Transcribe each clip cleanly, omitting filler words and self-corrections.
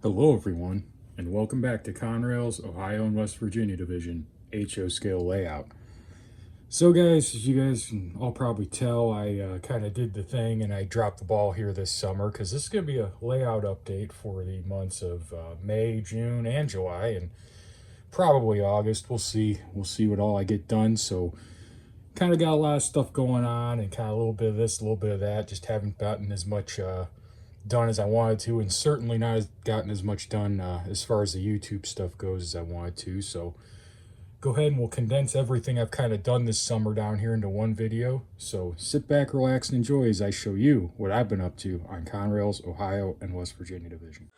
Hello everyone, and welcome back to Conrail's Ohio and West Virginia Division HO scale layout. So guys, as you guys can all probably tell, I kind of did the thing and I dropped the ball here this summer because this is going to be a layout update for the months of May, June, and July, and probably August. We'll see. We'll see what all I get done. So kind of got a lot of stuff going on and kind of a little bit of this, a little bit of that. Just haven't gotten as much done as I wanted to, and certainly not gotten as much done as far as the YouTube stuff goes as I wanted to. So go ahead and we'll condense everything I've kind of done this summer down here into one video. So sit back, relax, and enjoy as I show you what I've been up to on Conrail's Ohio and West Virginia Division.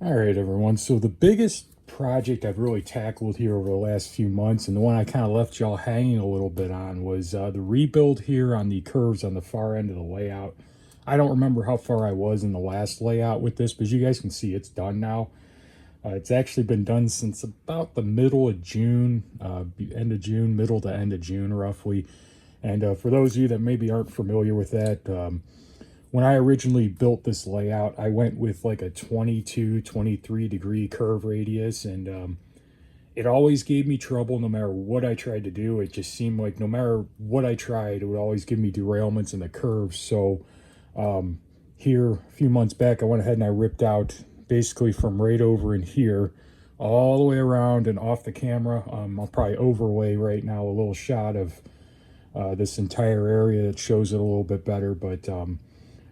All right, everyone. So the biggest project I've really tackled here over the last few months, and the one I kind of left y'all hanging a little bit on, was the rebuild here on the curves on the far end of the layout. I don't remember how far I was in the last layout with this, but as you guys can see, it's done now. It's actually been done since about the middle of June, end of June, middle to end of June, roughly. And for those of you that maybe aren't familiar with that, when I originally built this layout, I went with like a 22, 23 degree curve radius, and it always gave me trouble no matter what I tried to do. It just seemed like no matter what I tried, it would always give me derailments in the curves. So here, a few months back, I went ahead and I ripped out basically from right over in here, all the way around and off the camera. I'll probably overlay right now a little shot of this entire area that shows it a little bit better, but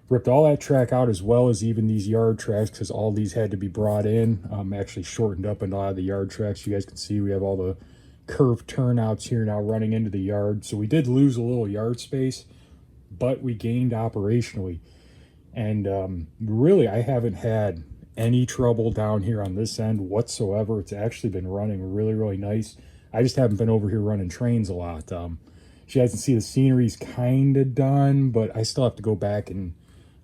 ripped all that track out as well as even these yard tracks because all these had to be brought in. Actually shortened up in a lot of the yard tracks. You guys can see we have all the curved turnouts here now running into the yard. So we did lose a little yard space, but we gained operationally. And really, I haven't had any trouble down here on this end whatsoever. It's actually been running really, really nice. I just haven't been over here running trains a lot. You guys can see the scenery's kind of done, but I still have to go back and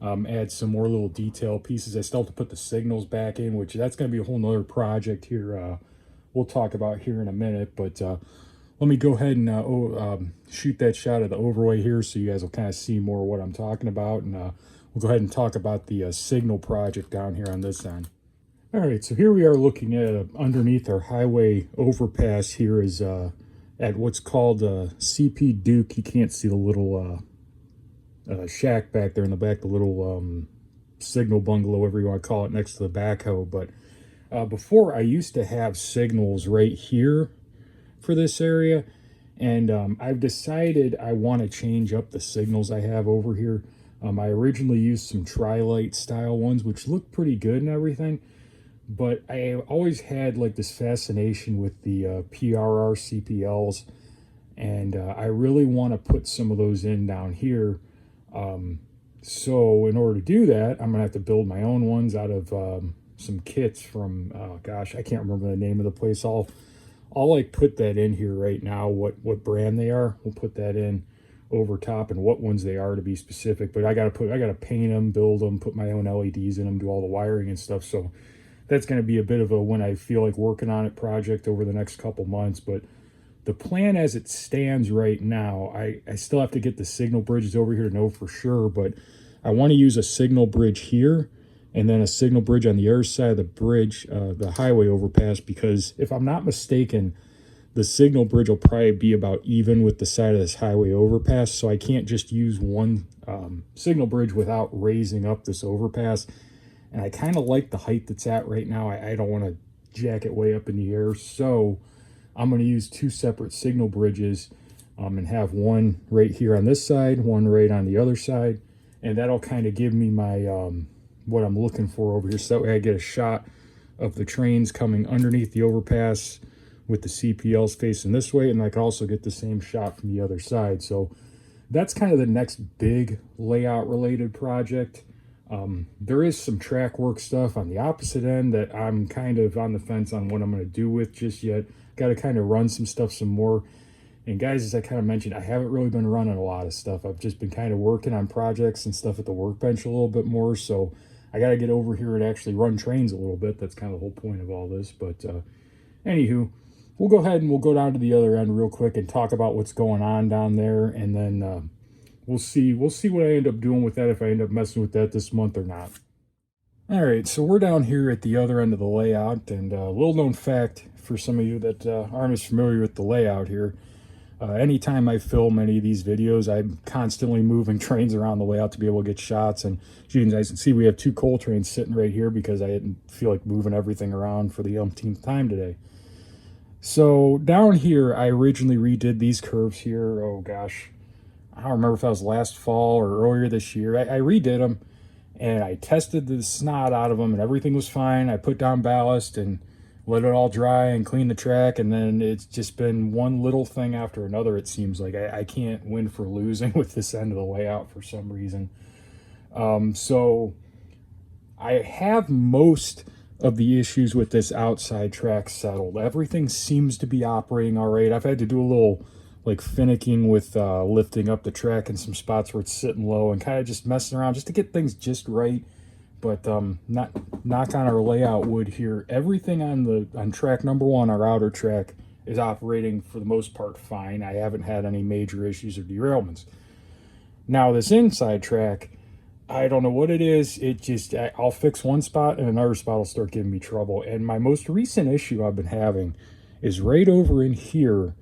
add some more little detail pieces. I still have to put the signals back in, which that's going to be a whole nother project here. We'll talk about here in a minute, but let me go ahead and shoot that shot of the overlay here so you guys will kind of see more what I'm talking about, and we'll go ahead and talk about the signal project down here on this end. All right, so here we are looking at underneath our highway overpass. Here is at what's called CP Duke. You can't see the little shack back there in the back, the little signal bungalow, whatever you want to call it, next to the backhoe. But before, I used to have signals right here for this area, and I've decided I want to change up the signals I have over here. I originally used some tri-light style ones, which look pretty good and everything, but I always had like this fascination with the PRR CPLs, and I really want to put some of those in down here. So in order to do that, I'm gonna have to build my own ones out of some kits from gosh, I can't remember the name of the place. I'll like put that in here right now, what brand they are. We'll put that in over top and what ones they are to be specific. But I gotta paint them, build them, put my own LEDs in them, do all the wiring and stuff. So that's going to be a bit of a when I feel like working on it project over the next couple months. But the plan as it stands right now, I still have to get the signal bridges over here to know for sure, but I want to use a signal bridge here and then a signal bridge on the other side of the bridge, the highway overpass, because if I'm not mistaken, the signal bridge will probably be about even with the side of this highway overpass, so I can't just use one signal bridge without raising up this overpass. And I kind of like the height that's at right now. I don't want to jack it way up in the air. So I'm going to use two separate signal bridges and have one right here on this side, one right on the other side. And that'll kind of give me my what I'm looking for over here. So that way I get a shot of the trains coming underneath the overpass with the CPLs facing this way. And I can also get the same shot from the other side. So that's kind of the next big layout related project. There is some track work stuff on the opposite end that I'm kind of on the fence on what I'm going to do with just yet. Got to kind of run some stuff some more. And guys, as I kind of mentioned, I haven't really been running a lot of stuff. I've just been kind of working on projects and stuff at the workbench a little bit more. So I got to get over here and actually run trains a little bit. That's kind of the whole point of all this. But anywho, we'll go ahead and we'll go down to the other end real quick and talk about what's going on down there. And then we'll see what I end up doing with that, if I end up messing with that this month or not. All right, so we're down here at the other end of the layout, and a little known fact for some of you that aren't as familiar with the layout here. Anytime I film any of these videos, I'm constantly moving trains around the layout to be able to get shots. And as you guys can see, we have two coal trains sitting right here because I didn't feel like moving everything around for the umpteenth time today. So down here, I originally redid these curves here, oh gosh, I don't remember if that was last fall or earlier this year. I redid them and I tested the snot out of them and everything was fine. I put down ballast and let it all dry and clean the track, and then it's just been one little thing after another. It seems like I can't win for losing with this end of the layout for some reason. So I have most of the issues with this outside track settled. Everything seems to be operating all right. I've had to do a little like finicking with lifting up the track in some spots where it's sitting low and kind of just messing around just to get things just right. But not knock on our layout wood here. Everything on track number one, our outer track, is operating for the most part fine. I haven't had any major issues or derailments. Now this inside track, I don't know what it is. It just, I'll fix one spot and another spot will start giving me trouble. And my most recent issue I've been having is right over in here.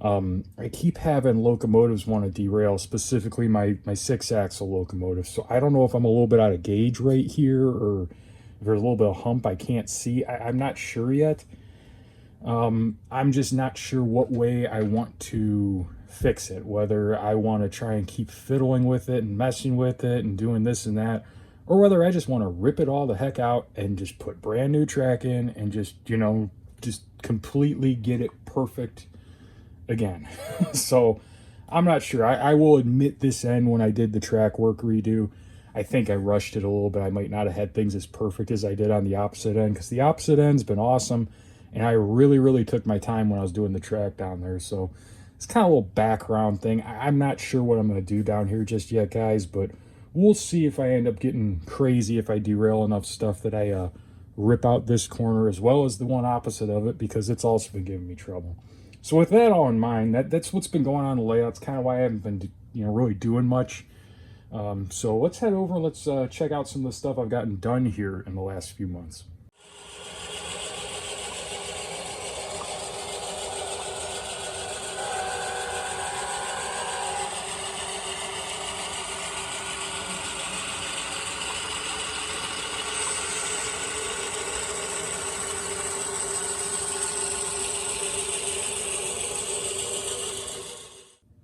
I keep having locomotives want to derail, specifically my 6-axle locomotive. So I don't know if I'm a little bit out of gauge right here or if there's a little bit of hump I can't see. I'm not sure yet. I'm just not sure what way I want to fix it, whether I want to try and keep fiddling with it and messing with it and doing this and that, or whether I just want to rip it all the heck out and just put brand new track in and just, you know, just completely get it perfect again. So I'm not sure. I will admit this end when I did the track work redo, I think I rushed it a little bit. I might not have had things as perfect as I did on the opposite end, because the opposite end's been awesome and I really took my time when I was doing the track down there. So it's kind of a little background thing. I'm not sure what I'm going to do down here just yet, guys, but we'll see if I end up getting crazy, if I derail enough stuff that I rip out this corner as well as the one opposite of it, because it's also been giving me trouble. So with that all in mind, that's what's been going on in the layout. It's kind of why I haven't been, really doing much. So let's head over and let's check out some of the stuff I've gotten done here in the last few months.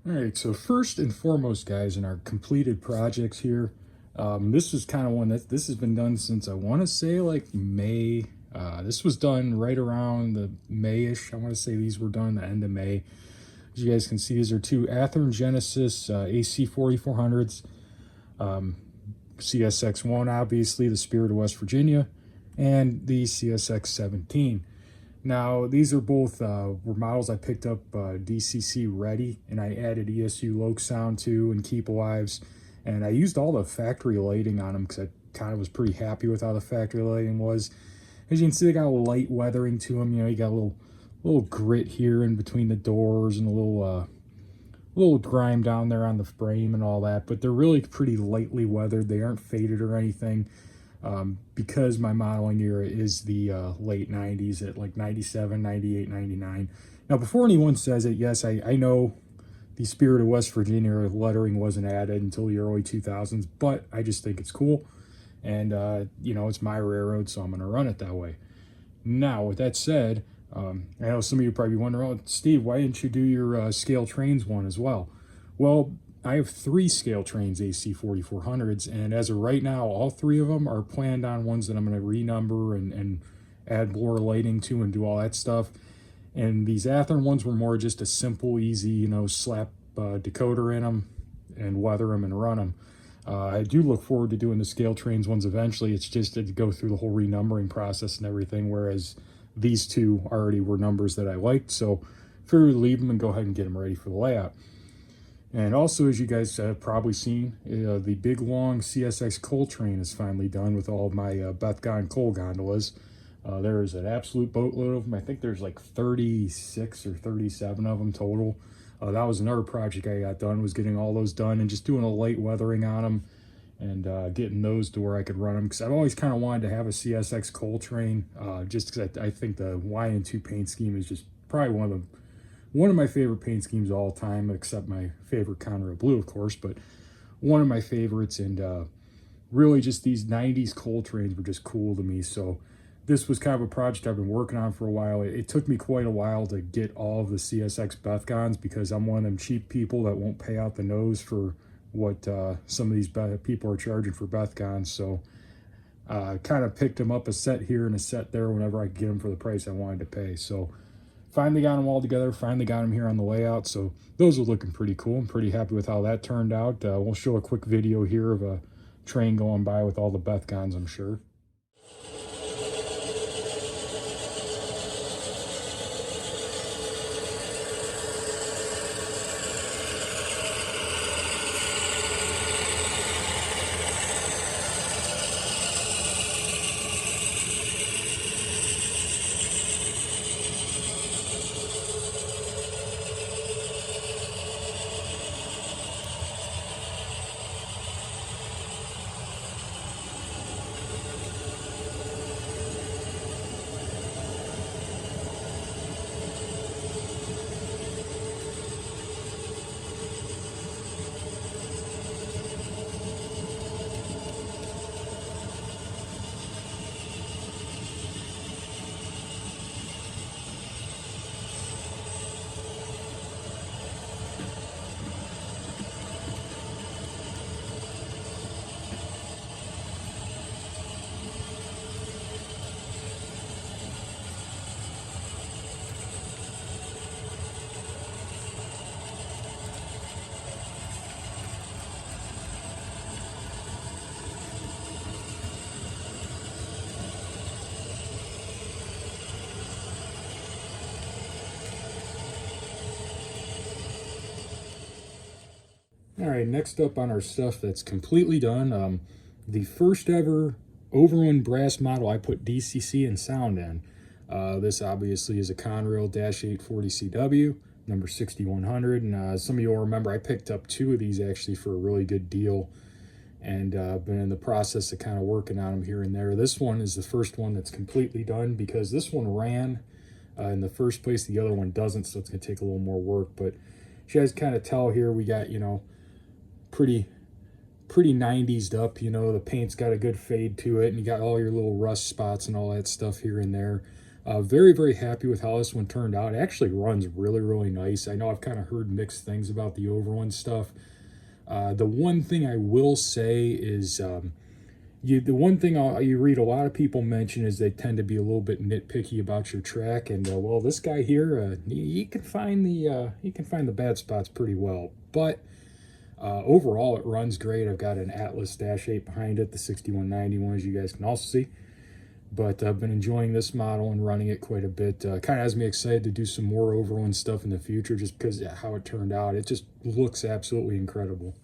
All right, so first and foremost, guys, in our completed projects here, this was kind of one that this has been done since I want to say like May. This was done right around the May-ish. I want to say these were done the end of May. As you guys can see, these are two Athearn Genesis AC 4400s. CSX1, obviously, the Spirit of West Virginia, and the CSX 17. Now, these are both were models I picked up DCC ready, and I added ESU Loke sound to and keep alives, and I used all the factory lighting on them because I kind of was pretty happy with how the factory lighting was. As you can see, they got a light weathering to them. You know, you got a little grit here in between the doors and a little grime down there on the frame and all that, but they're really pretty lightly weathered. They aren't faded or anything. Because my modeling era is the late 90s at like 97, 98, 99. Now, before anyone says it, yes, I know the Spirit of West Virginia lettering wasn't added until the early 2000s, but I just think it's cool. And, you know, it's my railroad, so I'm going to run it that way. Now, with that said, I know some of you probably wondering, oh, Steve, why didn't you do your scale trains one as well? Well, I have 3 scale trains AC 4400s, and as of right now, all 3 of them are planned on ones that I'm going to renumber and add more lighting to and do all that stuff. And these Athearn ones were more just a simple, easy, you know, slap decoder in them and weather them and run them. I do look forward to doing the scale trains ones eventually. It's just to go through the whole renumbering process and everything, whereas these 2 already were numbers that I liked, so figured to leave them and go ahead and get them ready for the layout. And also, as you guys have probably seen, the big long CSX coal train is finally done with all of my Bethgon coal gondolas. There is an absolute boatload of them. I think there's like 36 or 37 of them total. That was another project I got done, was getting all those done and just doing a light weathering on them and getting those to where I could run them. Because I've always kind of wanted to have a CSX coal train, just because I think the YN2 paint scheme is just probably one of my favorite paint schemes of all time, except my favorite Conrail blue, of course, but one of my favorites. And really just these 90s coal trains were just cool to me. So this was kind of a project I've been working on for a while. It took me quite a while to get all of the CSX Bethgons because I'm one of them cheap people that won't pay out the nose for what some of these people are charging for Bethgons. So kind of picked them up a set here and a set there whenever I could get them for the price I wanted to pay. So finally got them all together, finally got them here on the layout. So those are looking pretty cool. I'm pretty happy with how that turned out. We'll show a quick video here of a train going by with all the Bethgons, I'm sure. All right, next up on our stuff that's completely done, the first ever O&WV brass model I put DCC and sound in. This obviously is a Conrail -840CW, number 6100, and some of you will remember I picked up 2 of these actually for a really good deal, and been in the process of kind of working on them here and there. This one is the first one that's completely done because this one ran in the first place, the other one doesn't, so it's going to take a little more work. But you guys kind of tell here we got, you know, pretty 90s up, you know, the paint's got a good fade to it, and you got all your little rust spots and all that stuff here and there. Very, very happy with how this one turned out. It actually runs really, really nice. I know I've kind of heard mixed things about the O&WV stuff. The one thing I will say is the one thing you read a lot of people mention is they tend to be a little bit nitpicky about your track, and well, this guy here, he can find the bad spots pretty well. But overall, it runs great. I've got an Atlas Dash 8 behind it, the 6191, as you guys can also see. But I've been enjoying this model and running it quite a bit. Kind of has me excited to do some more O&WV stuff in the future just because of how it turned out. It just looks absolutely incredible.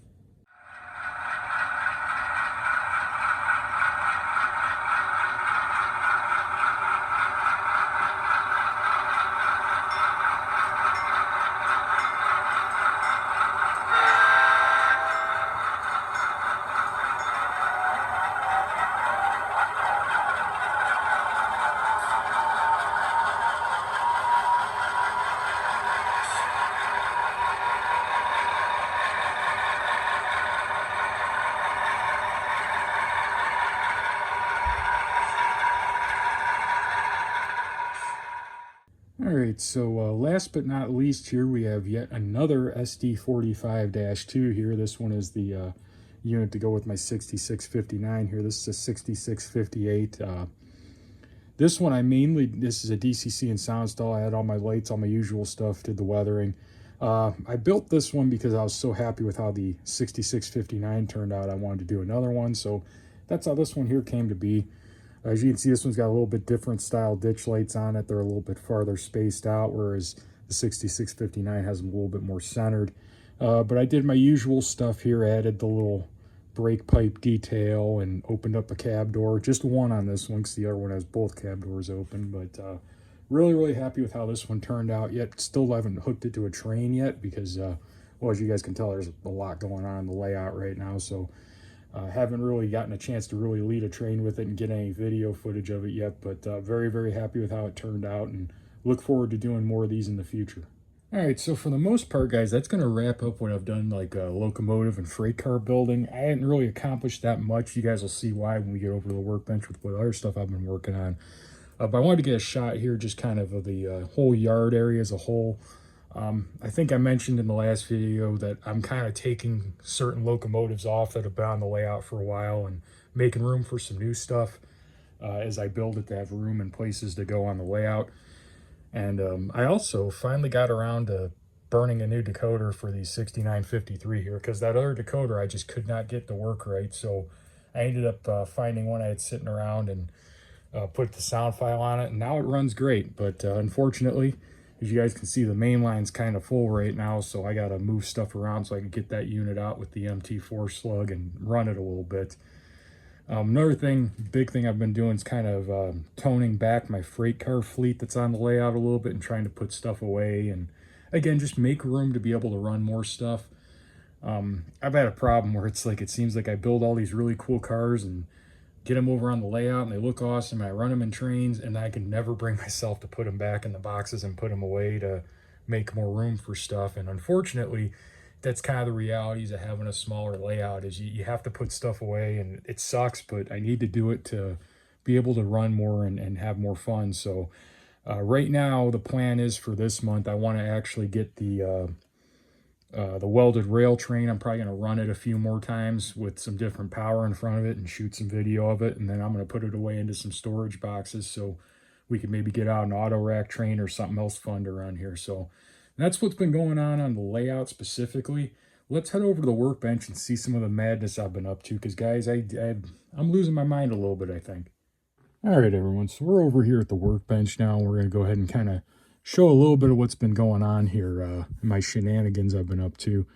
All right, so last but not least here, we have yet another SD45-2 here. This one is the unit to go with my 6659 here. This is a 6658. This one this is a DCC and sound install. I had all my lights, all my usual stuff, did the weathering. I built this one because I was so happy with how the 6659 turned out. I wanted to do another one, so that's how this one here came to be. As you can see, this one's got a little bit different style ditch lights on it. They're a little bit farther spaced out, whereas the 6659 has them a little bit more centered. But I did my usual stuff here, added the little brake pipe detail and opened up a cab door. Just one on this one because the other one has both cab doors open. But really, really happy with how this one turned out. Yet still haven't hooked it to a train yet because, well, as you guys can tell, there's a lot going on in the layout right now. So haven't really gotten a chance to really lead a train with it and get any video footage of it yet, but very, very happy with how it turned out and look forward to doing more of these in the future. All right, so for the most part, guys, that's going to wrap up what I've done, like locomotive and freight car building. I hadn't really accomplished that much. You guys will see why when we get over to the workbench with what other stuff I've been working on. But I wanted to get a shot here just kind of the whole yard area as a whole. I think I mentioned in the last video that I'm kind of taking certain locomotives off that have been on the layout for a while and making room for some new stuff as I build it to have room and places to go on the layout. And I also finally got around to burning a new decoder for the 6953 here because that other decoder I just could not get to work right. So I ended up finding one I had sitting around and put the sound file on it, and now it runs great. But unfortunately, as you guys can see, the main line's kind of full right now, so I got to move stuff around so I can get that unit out with the MT4 slug and run it a little bit. Another big thing I've been doing is kind of toning back my freight car fleet that's on the layout a little bit and trying to put stuff away and, again, just make room to be able to run more stuff. I've had a problem where it's like it seems like I build all these really cool cars and get them over on the layout and they look awesome. I run them in trains and I can never bring myself to put them back in the boxes and put them away to make more room for stuff. And unfortunately, that's kind of the realities of having a smaller layout is you have to put stuff away, and it sucks, but I need to do it to be able to run more and have more fun. So right now, the plan is for this month, I want to actually get the welded rail train. I'm probably going to run it a few more times with some different power in front of it and shoot some video of it. And then I'm going to put it away into some storage boxes so we can maybe get out an auto rack train or something else fun to run here. So that's what's been going on the layout specifically. Let's head over to the workbench and see some of the madness I've been up to. Because, guys, I'm losing my mind a little bit, I think. All right, everyone. So we're over here at the workbench now. We're going to go ahead and kind of show a little bit of what's been going on here, my shenanigans I've been up to.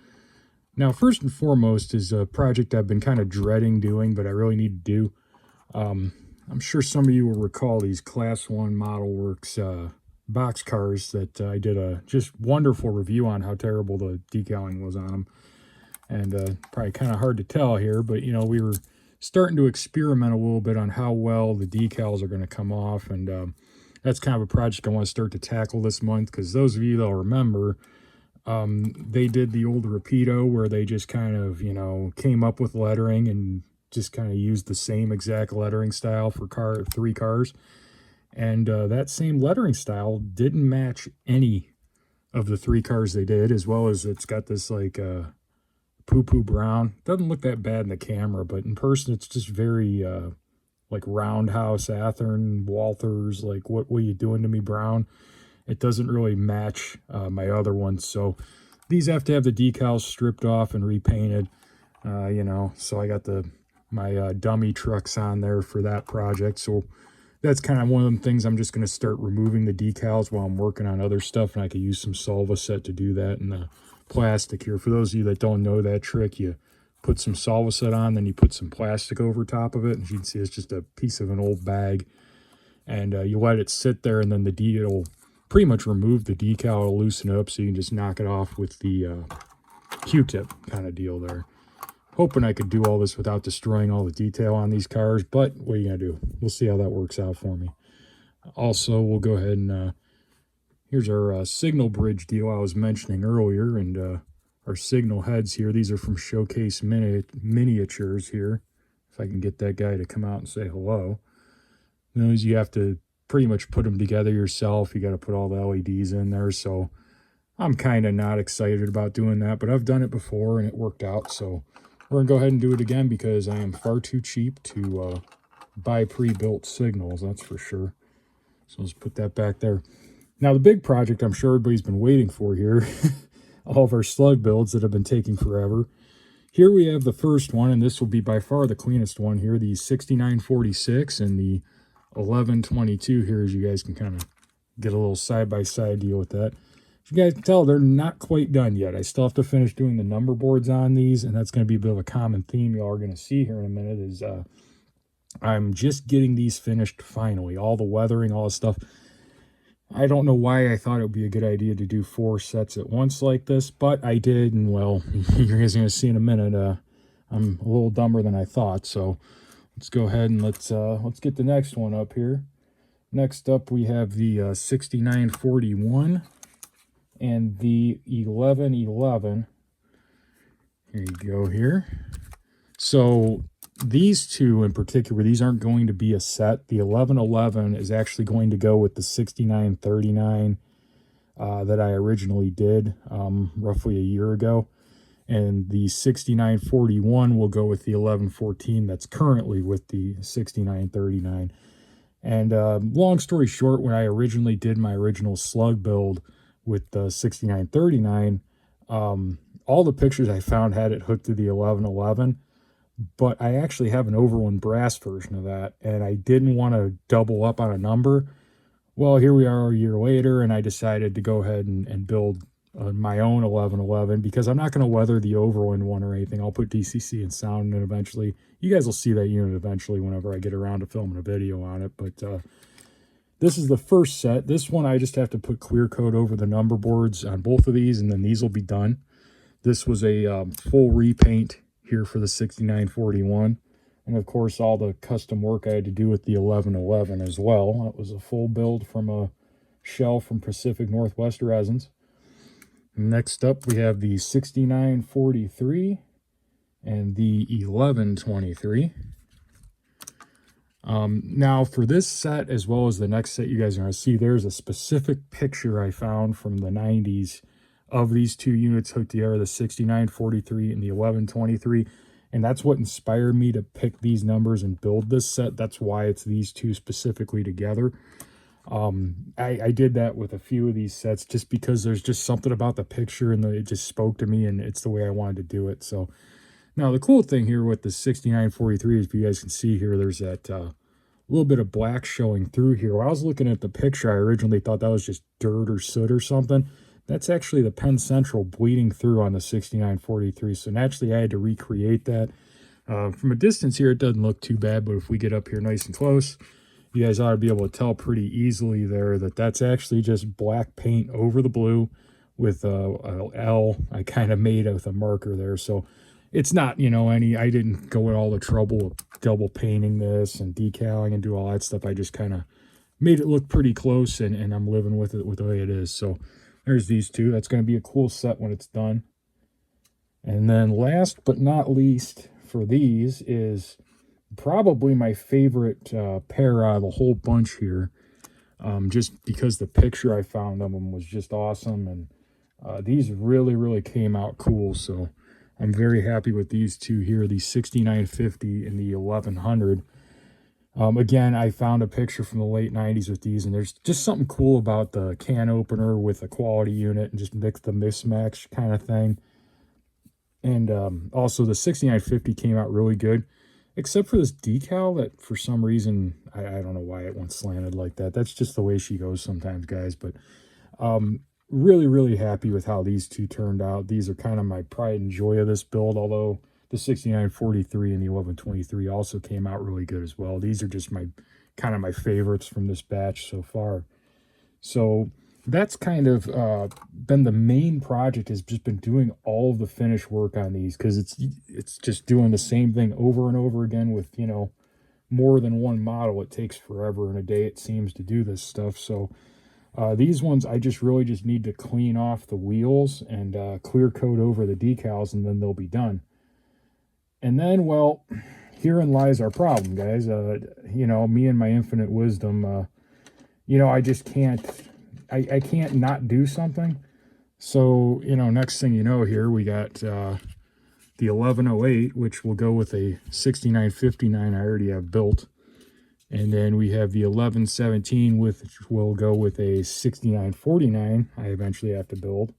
Now, first and foremost is a project I've been kind of dreading doing, but I really need to do. I'm sure some of you will recall these Class 1 Model Works box cars that I did a just wonderful review on how terrible the decaling was on them. And probably kind of hard to tell here, but, you know, we were starting to experiment a little bit on how well the decals are going to come off, and that's kind of a project I want to start to tackle this month, because those of you that'll remember, they did the old Rapido where they just kind of, you know, came up with lettering and just kind of used the same exact lettering style for three cars. And that same lettering style didn't match any of the 3 cars they did, as well as it's got this like poo-poo brown. Doesn't look that bad in the camera, but in person it's just very like Roundhouse, Athearn, Walthers, like what are you doing to me brown. It doesn't really match my other ones, so these have to have the decals stripped off and repainted, you know, so I got my dummy trucks on there for that project. So that's kind of one of them things I'm just going to start removing the decals while I'm working on other stuff, and I could use some Solvaset to do that in the plastic here. For those of you that don't know that trick, you put some Solvaset on, then you put some plastic over top of it, and you can see it's just a piece of an old bag, and you let it sit there, and then it'll pretty much remove the decal, it'll loosen it up, so you can just knock it off with the Q-tip kind of deal there. Hoping I could do all this without destroying all the detail on these cars, but what are you going to do? We'll see how that works out for me. Also, we'll go ahead and, here's our signal bridge deal I was mentioning earlier, and our signal heads here. These are from Showcase Miniatures here. If I can get that guy to come out and say hello. Those you have to pretty much put them together yourself. You got to put all the LEDs in there, so I'm kind of not excited about doing that, but I've done it before and it worked out, so we're going to go ahead and do it again because I am far too cheap to buy pre-built signals, that's for sure. So let's put that back there. Now the big project I'm sure everybody's been waiting for here, all of our slug builds that have been taking forever. Here we have the first one, and this will be by far the cleanest one here, the 6946 and the 1122 here, as you guys can kind of get a little side-by-side deal with that. You guys can tell they're not quite done yet. I still have to finish doing the number boards on these, and that's going to be a bit of a common theme y'all are going to see here in a minute, is I'm just getting these finished finally. All the weathering, all the stuff. I don't know why I thought it would be a good idea to do 4 sets at once like this, but I did, and well, you guys are going to see in a minute, I'm a little dumber than I thought, so let's go ahead and let's get the next one up here. Next up, we have the 6941. And the 1111, here you go here. So these two in particular, these aren't going to be a set. The 1111 is actually going to go with the 6939 that I originally did roughly a year ago. And the 6941 will go with the 1114 that's currently with the 6939. And long story short, when I originally did my original slug build with the 6939, all the pictures I found had it hooked to the 1111, but I actually have an Overland brass version of that, and I didn't want to double up on a number. Well, here we are a year later, and I decided to go ahead and build my own 1111 because I'm not going to weather the Overland one or anything. I'll put DCC and sound in it eventually. You guys will see that unit eventually whenever I get around to filming a video on it, but this is the first set. This one I just have to put clear coat over the number boards on both of these, and then these will be done. This was a full repaint here for the 6941. And of course, all the custom work I had to do with the 1111 as well. It was a full build from a shell from Pacific Northwest Resins. Next up, we have the 6943 and the 1123. Now for this set, as well as the next set you guys are going to see, there's a specific picture I found from the 90s of these two units hooked together, the 6943 and the 1123. And that's what inspired me to pick these numbers and build this set. That's why it's these two specifically together. I did that with a few of these sets just because there's just something about the picture and it just spoke to me, and it's the way I wanted to do it. So now the cool thing here with the 6943 is, if you guys can see here, there's that little bit of black showing through here. When I was looking at the picture, I originally thought that was just dirt or soot or something. That's actually the Penn Central bleeding through on the 6943. So naturally, I had to recreate that. From a distance here, it doesn't look too bad, but if we get up here nice and close, you guys ought to be able to tell pretty easily there that that's actually just black paint over the blue with a L I kind of made with a marker there. So it's not, you know, I didn't go in all the trouble of double painting this and decaling and do all that stuff. I just kind of made it look pretty close, and I'm living with it with the way it is. So there's these two. That's going to be a cool set when it's done. And then last but not least for these is probably my favorite pair out of the whole bunch here. just because the picture I found of them was just awesome. And these really came out cool. So I'm very happy with these two here, the 6950 and the 1100. Again, I found a picture from the late 90s with these, and there's just something cool about the can opener with a quality unit and just mix the mismatch kind of thing. And also the 6950 came out really good, except for this decal that for some reason, I don't know why it went slanted like that. That's just the way she goes sometimes, guys. But really happy with how these two turned out. These are kind of my pride and joy of this build, although the 6943 and the 1123 also came out really good as well. These are just my kind of my favorites from this batch so far. So that's kind of been the main project, has just been doing all of the finish work on these, because it's just doing the same thing over and over again with, you know, more than one model. It takes forever and a day, it seems, to do this stuff. So these ones, I really just need to clean off the wheels and clear coat over the decals, and then they'll be done. And then, well, herein lies our problem, guys. You know, me and my infinite wisdom, you know, I just can't, I can't not do something. So, you know, next thing you know here, we got the 1108, which will go with a 6959 I already have built. And then we have the 1117, which will go with a 6949 I eventually have to build.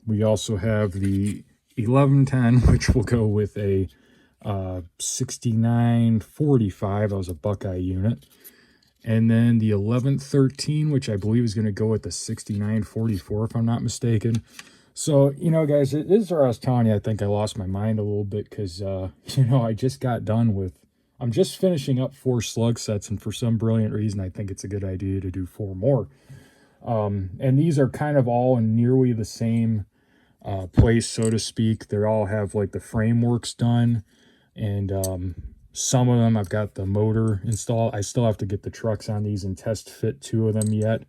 We also have the 1110, which will go with a 6945. That was a Buckeye unit. And then the 1113, which I believe is going to go with the 6944, if I'm not mistaken. So, you know, guys, this is where I was telling you, I think I lost my mind a little bit, because, you know, I just got done with, I'm just finishing up 4 slug sets, and for some brilliant reason, I think it's a good idea to do 4 more. And these are kind of all in nearly the same place, so to speak. They all have like the frameworks done, and some of them I've got the motor installed. I still have to get the trucks on these and test fit 2 of them yet,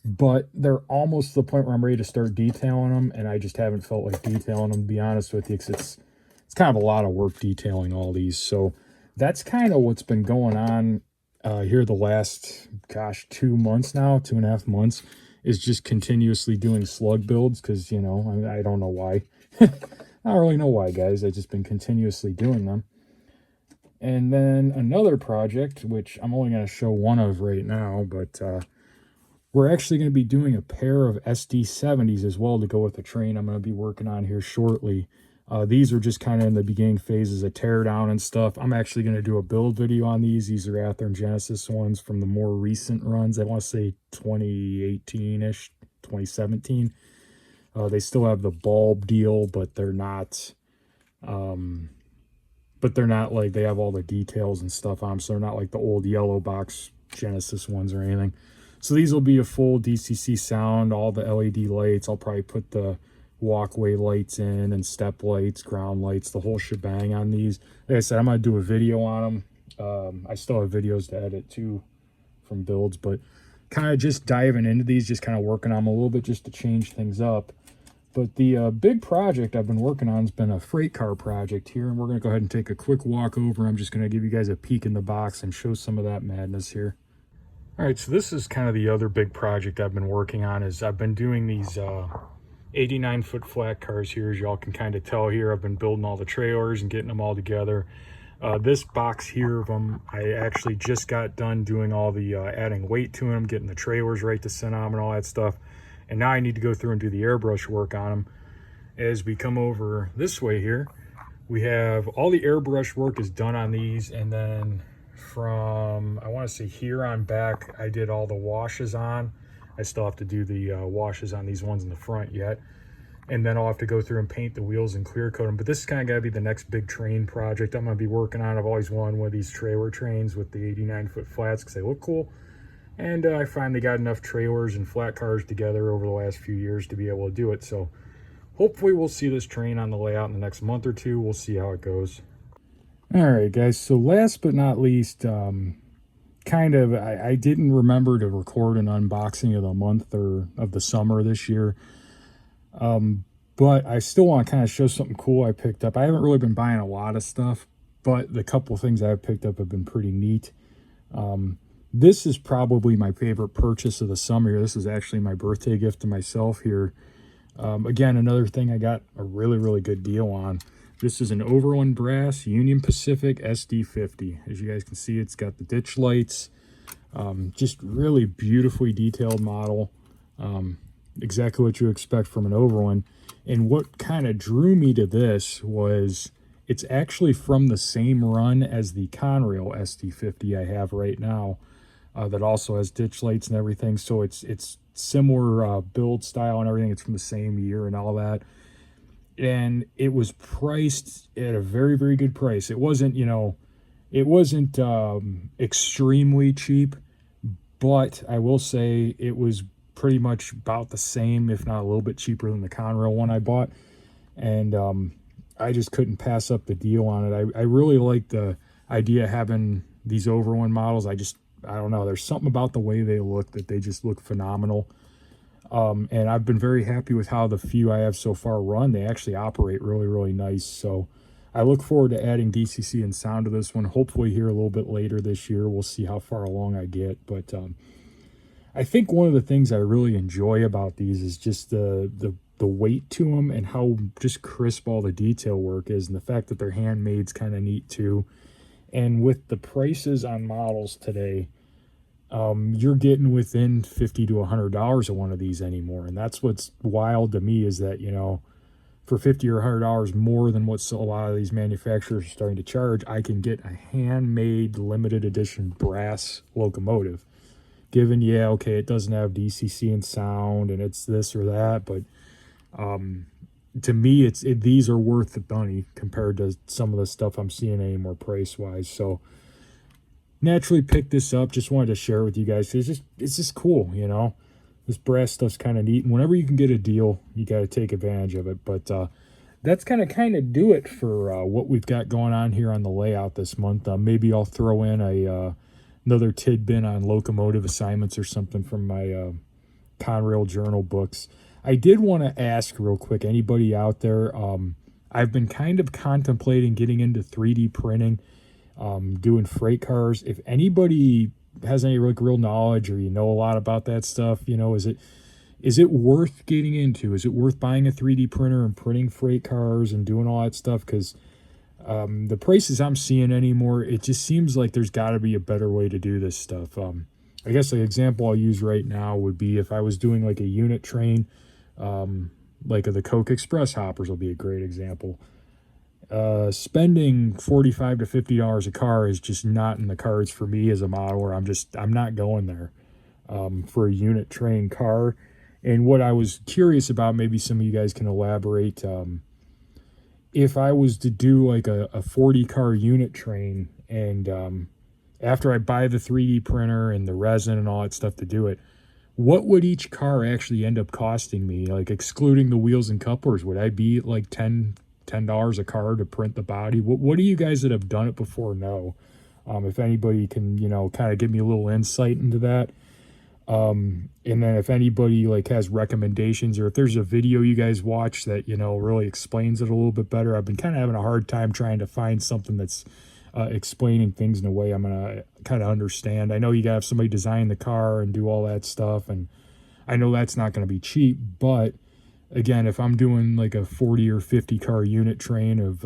but they're almost to the point where I'm ready to start detailing them, and I just haven't felt like detailing them, to be honest with you, because it's kind of a lot of work detailing all these. So that's kind of what's been going on here the last, gosh, 2 months now, 2.5 months, is just continuously doing slug builds, because, you know, I don't know why. I don't really know why, guys. I've just been continuously doing them. And then another project, which I'm only going to show one of right now, but we're actually going to be doing a pair of SD70s as well to go with the train I'm going to be working on here shortly. These are just kind of in the beginning phases of teardown and stuff. I'm actually going to do a build video on these. These are Athearn Genesis ones from the more recent runs. I want to say 2018-ish, 2017. They still have the bulb deal, but they're not like, they have all the details and stuff on them, so they're not like the old yellow box Genesis ones or anything. So these will be a full DCC sound, all the LED lights. I'll probably put the walkway lights in and step lights, ground lights, the whole shebang on these. Like I said, I'm going to do a video on them. I still have videos to edit too from builds, but kind of just diving into these, just kind of working on them a little bit just to change things up. But the big project I've been working on has been a freight car project here, and we're going to go ahead and take a quick walk over. I'm just going to give you guys a peek in the box and show some of that madness here. All right, so this is kind of the other big project I've been working on. Is I've been doing these 89-foot flat cars here. As y'all can kind of tell here, I've been building all the trailers and getting them all together. This box here of them, I actually just got done doing all the adding weight to them, getting the trailers right to center them and all that stuff. And now I need to go through and do the airbrush work on them. As we come over this way here, we have all the airbrush work is done on these, and then from, I want to say here on back, I did all the washes on. I still have to do the washes on these ones in the front yet. And then I'll have to go through and paint the wheels and clear coat them. But this is kind of got to be the next big train project I'm going to be working on. I've always wanted one of these trailer trains with the 89-foot flats because they look cool. And I finally got enough trailers and flat cars together over the last few years to be able to do it. So hopefully we'll see this train on the layout in the next month or two. We'll see how it goes. All right, guys. So last but not least, I didn't remember to record an unboxing of the month or of the summer this year. But I still want to kind of show something cool I picked up. I haven't really been buying a lot of stuff, but the couple things I've picked up have been pretty neat. This is probably my favorite purchase of the summer. This is actually my birthday gift to myself here. Again, another thing I got a really, really good deal on. This is an Overland Brass Union Pacific SD50. As you guys can see, it's got the ditch lights. Just really beautifully detailed model. Exactly what you expect from an Overland. And what kind of drew me to this was it's actually from the same run as the Conrail SD50 I have right now. That also has ditch lights and everything. So it's similar build style and everything. It's from the same year and all that. And it was priced at a very, very good price. It wasn't, it wasn't extremely cheap, but I will say it was pretty much about the same, if not a little bit cheaper than the Conrail one I bought. And I just couldn't pass up the deal on it. I really like the idea of having these Overland models. I don't know, there's something about the way they look that they just look phenomenal. And I've been very happy with how the few I have so far run. They actually operate really, really nice. So I look forward to adding DCC and sound to this one, hopefully here a little bit later this year. We'll see how far along I get. But I think one of the things I really enjoy about these is just the weight to them and how just crisp all the detail work is, and the fact that they're handmade's kind of neat too. And with the prices on models today, you're getting within $50 to $100 of one of these anymore. And that's what's wild to me, is that, for $50 or $100 more than what a lot of these manufacturers are starting to charge, I can get a handmade limited edition brass locomotive. Given, yeah, okay, it doesn't have DCC and sound and it's this or that, but to me, these are worth the money compared to some of the stuff I'm seeing anymore price-wise. So naturally picked this up. Just wanted to share it with you guys. It's just cool, This brass stuff's kind of neat. And whenever you can get a deal, you got to take advantage of it. But that's kind of do it for what we've got going on here on the layout this month. Maybe I'll throw in another tidbit on locomotive assignments or something from my Conrail journal books. I did want to ask real quick, anybody out there, I've been kind of contemplating getting into 3D printing, doing freight cars. If anybody has any real knowledge, or a lot about that stuff, is it worth getting into? Is it worth buying a 3D printer and printing freight cars and doing all that stuff? Because the prices I'm seeing anymore, it just seems like there's got to be a better way to do this stuff. I guess the example I'll use right now would be if I was doing like a unit train, like the Coke Express hoppers will be a great example. Spending $45 to $50 a car is just not in the cards for me as a modeler. I'm not going there for a unit train car. And what I was curious about, maybe some of you guys can elaborate, if I was to do like a 40 car unit train, and after I buy the 3D printer and the resin and all that stuff to do it, what would each car actually end up costing me? Like excluding the wheels and couplers, would I be like $10 a car to print the body? What do you guys that have done it before know? If anybody can, kind of give me a little insight into that. And then if anybody like has recommendations, or if there's a video you guys watch that, really explains it a little bit better. I've been kind of having a hard time trying to find something that's explaining things in a way I'm going to kind of understand. I know you got to have somebody design the car and do all that stuff, and I know that's not going to be cheap, but again, if I'm doing like a 40 or 50 car unit train of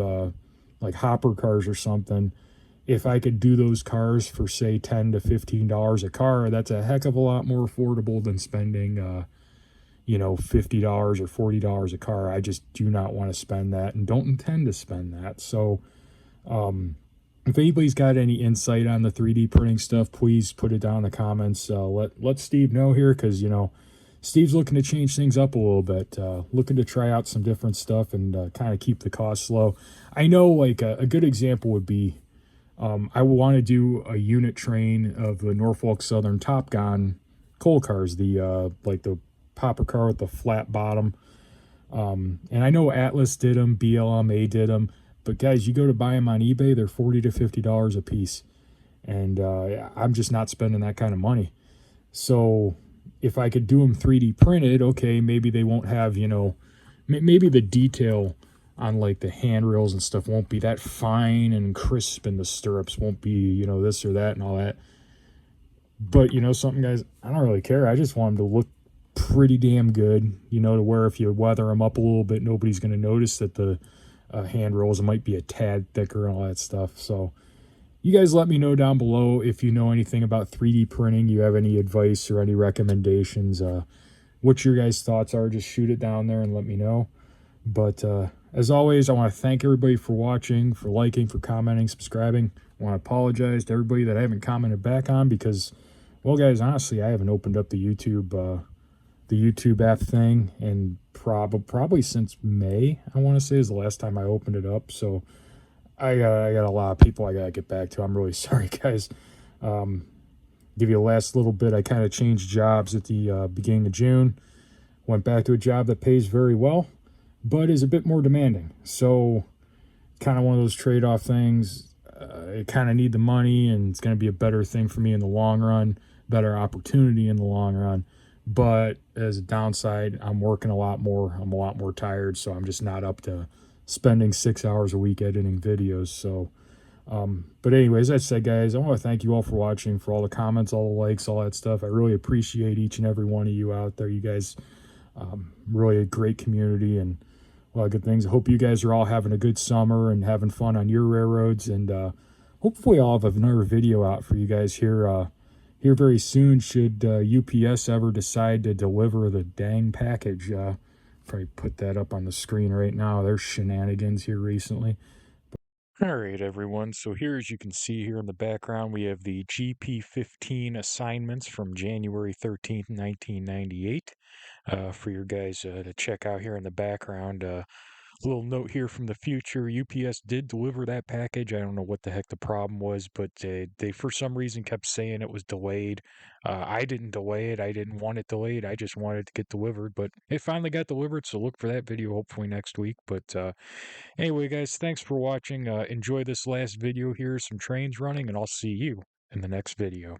like hopper cars or something, if I could do those cars for say $10 to $15 a car, that's a heck of a lot more affordable than spending $50 or $40 a car. I just do not want to spend that and don't intend to spend that. So if anybody's got any insight on the 3D printing stuff, please put it down in the comments. Let Steve know here, because Steve's looking to change things up a little bit, looking to try out some different stuff and kind of keep the costs low. I know like a good example would be, I want to do a unit train of the Norfolk Southern Top Gun coal cars, the like the popper car with the flat bottom. And I know Atlas did them, BLMA did them, but guys, you go to buy them on eBay, they're $40 to $50 a piece. And I'm just not spending that kind of money. So if I could do them 3D printed, okay, maybe they won't have, maybe the detail on like the handrails and stuff won't be that fine and crisp, and the stirrups won't be, this or that and all that. But you know something, guys, I don't really care. I just want them to look pretty damn good, you know, to where if you weather them up a little bit, nobody's going to notice that the hand rolls might be a tad thicker and all that stuff. So you guys let me know down below if you know anything about 3D printing, you have any advice or any recommendations, what your guys' thoughts are. Just shoot it down there and let me know. But as always, I want to thank everybody for watching, for liking, for commenting, subscribing. I want to apologize to everybody that I haven't commented back on because, well, guys, honestly, I haven't opened up the YouTube app thing, and probably since May, I want to say, is the last time I opened it up. So I got a lot of people I gotta get back to. I'm really sorry, guys. Um, give you a last little bit. I kind of changed jobs at the beginning of June. Went back to a job that pays very well, but is a bit more demanding. So kind of one of those trade-off things. I kind of need the money, and it's going to be a better thing for me in the long run, better opportunity in the long run. But as a downside, I'm working a lot more. I'm a lot more tired, so I'm just not up to spending 6 hours a week editing videos. So, but anyways, as I said, guys, I want to thank you all for watching, for all the comments, all the likes, all that stuff. I really appreciate each and every one of you out there. You guys, really a great community and a lot of good things. I hope you guys are all having a good summer and having fun on your railroads. And hopefully I'll have another video out for you guys here very soon should UPS ever decide to deliver the dang package. Probably put that up on the screen right now. There's shenanigans here recently. All right, everyone. So here, as you can see here in the background, we have the GP15 assignments from January 13th, 1998, for your guys to check out here in the background. Little note here from the future, UPS did deliver that package. I don't know what the heck the problem was, but they for some reason kept saying it was delayed. I didn't delay it. I didn't want it delayed. I just wanted it to get delivered, but it finally got delivered, so look for that video hopefully next week. But anyway, guys, thanks for watching. Enjoy this last video here, some trains running, and I'll see you in the next video.